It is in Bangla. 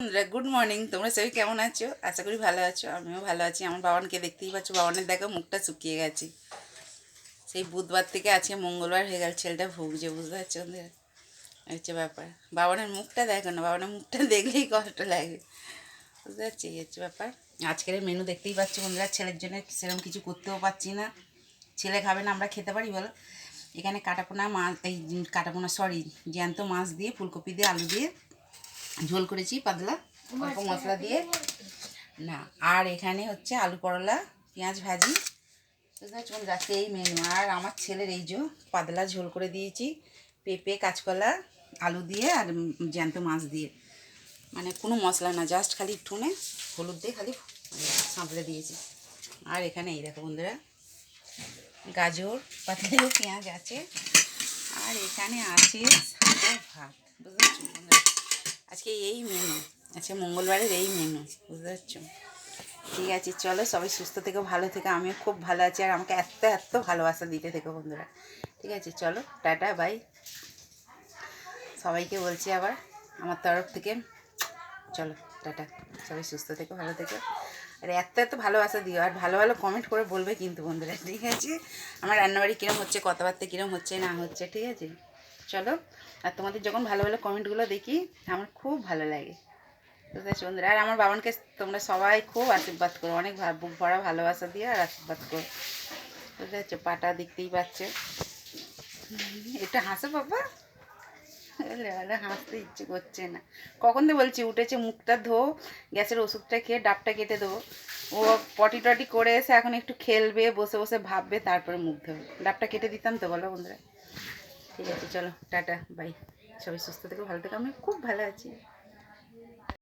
বন্ধুরা গুড মর্নিং। তোমরা সবাই কেমন আছো? আশা করি ভালো আছো। আমিও ভালো আছি। আমার বাবানকে দেখতেই পাচ্ছ, বাবানের দেখো মুখটা শুকিয়ে গেছে। সেই বুধবার থেকে আজকে মঙ্গলবার হয়ে গেল, ছেলেটা ভুগছে, বুঝতে পারছো বন্ধুরা? হচ্ছে ব্যাপার। বাবানের মুখটা দেখো না, বাবানের মুখটা দেখলেই কষ্ট লাগে, বুঝতে পারছি? এই হচ্ছে ব্যাপার। আজকের মেনু দেখতেই পাচ্ছ বন্ধুরা। ছেলের জন্য সেরকম কিছু করতেও পারছি না। ছেলে খাবে না, আমরা খেতে পারি বলো? এখানে কাটাপোনা মাছ, এই কাটাপোনা সরি জ্যান্ত মাছ দিয়ে ফুলকপি দিয়ে আলু দিয়ে ঝোল করেছি পাতলা, অল্প মশলা দিয়ে না। আর এখানে হচ্ছে আলু করলা পেঁয়াজ ভাজি, বুঝতে পারছি বন্ধুরা? আজকে এই মেনু। আর আমার ছেলের এই যে পাতলা ঝোল করে দিয়েছি, পেঁপে কাঁচকলা আলু দিয়ে আর জ্যান্ত মাছ দিয়ে, মানে কোনো মশলা না, জাস্ট খালি একটুনে হলুদ দিয়ে খালি সাঁতলে দিয়েছি। আর এখানে এই দেখো বন্ধুরা, গাজর পাতলা পেঁয়াজ আছে। আর এখানে আছে সাদা ভাত, বুঝতে পারছো বন্ধুরা? আজকে এই মেনু, আজকে মঙ্গলবারের এই মেনু, বুঝতে পারছো? ঠিক আছে, চলো সবাই সুস্থ থেকো, ভালো থেকো। আমিও খুব ভালো আছি। আর আমাকে এত এত ভালোবাসা দিতে থেকো বন্ধুরা। ঠিক আছে, চলো টাটা বাই। সবাইকে বলছি আবার আমার তরফ থেকে, চলো টাটা। সবাই সুস্থ থেকো, ভালো থেকো। আর এত এত ভালোবাসা দিও, আর ভালো ভালো কমেন্ট করে বলবে কিন্তু বন্ধুরা। ঠিক আছে? আমার রান্নাবাড়ি কীরকম হচ্ছে, কথাবার্তা কীরকম হচ্ছে না হচ্ছে, ঠিক আছে? চলো। আর তোমাদের যখন ভালো ভালো কমেন্টগুলো দেখি আমার খুব ভালো লাগে, বুঝতে পারছো বন্ধুরা? আর আমার বাবানকে তোমরা সবাই খুব আশীর্বাদ করো, অনেক বুক ভরা ভালোবাসা দিয়ে আর আশীর্বাদ করো, বুঝতে পারছো? পাটা দেখতেই পাচ্ছে। এটা হাসো বাবা, হাসতে ইচ্ছে করছে না। কখন তো বলছি উঠেছে, মুখটা ধো, গ্যাসের ওষুধটা খেয়ে ডাবটা কেটে দেবো। ও পটি টটি করে এসে এখন একটু খেলবে, বসে বসে ভাববে, তারপরে মুখ ধোবে। ডাবটা কেটে দিতাম তো, বলো বন্ধুরা? ঠিক আছে, চলো টাটা বাই। সবাই সুস্থ থেকো, ভালো থেকো। আমি খুব ভালো আছি।